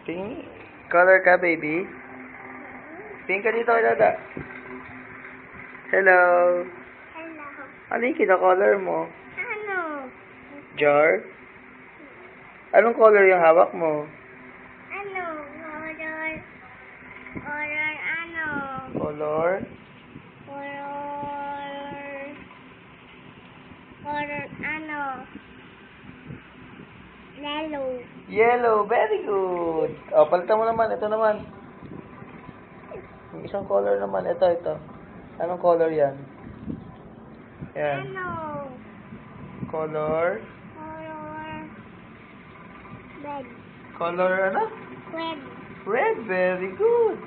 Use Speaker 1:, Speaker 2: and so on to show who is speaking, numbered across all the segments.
Speaker 1: Tingin. Color ka, baby. Tingin ka dito, Dada. Hello.
Speaker 2: Hello.
Speaker 1: Ano yung kina-color mo?
Speaker 2: Ano?
Speaker 1: Jar? Anong color yung hawak mo?
Speaker 2: Ano? Color. Color ano?
Speaker 1: Color?
Speaker 2: Color. Color ano? Yellow.
Speaker 1: Yellow. Very good. O, palitan mo naman. Ito naman. Yung isang color naman. Ito. Anong color yan? Yan.
Speaker 2: Ano?
Speaker 1: Color?
Speaker 2: Color. Red.
Speaker 1: Color ano?
Speaker 2: Red.
Speaker 1: Red. Very good.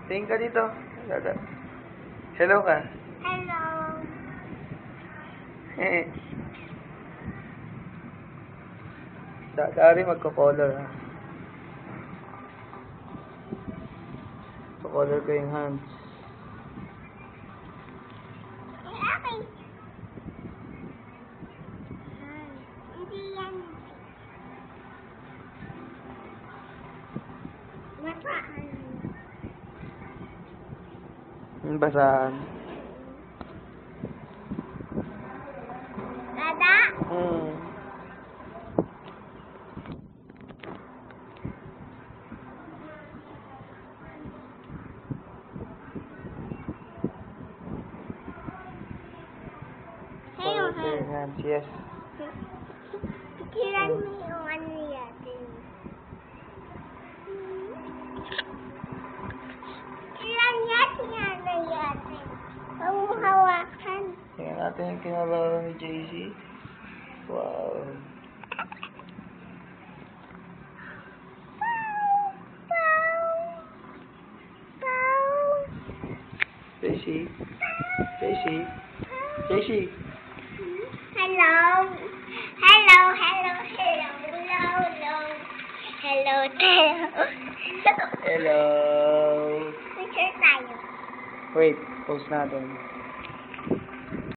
Speaker 1: Tingin ka dito. Dada. Hello ka.
Speaker 2: Hello.
Speaker 1: Dari magko-color ha. Color ko yung hands.
Speaker 2: Okay. Hindi yan. Basaan.
Speaker 1: Basahan.
Speaker 2: Dada?
Speaker 1: Color ko yung hands. Yes.
Speaker 2: Tiran mo yung ano yatin. Tiran yatin ano yatin. Huwag mo hawakan.
Speaker 1: Tingnan natin yung kinalaro ni JC. Wow. JC.
Speaker 2: Hello. Hello. Hello. Hello. Hello. Hello.
Speaker 1: Hello.
Speaker 2: Picture tayo.
Speaker 1: Wait, post natin.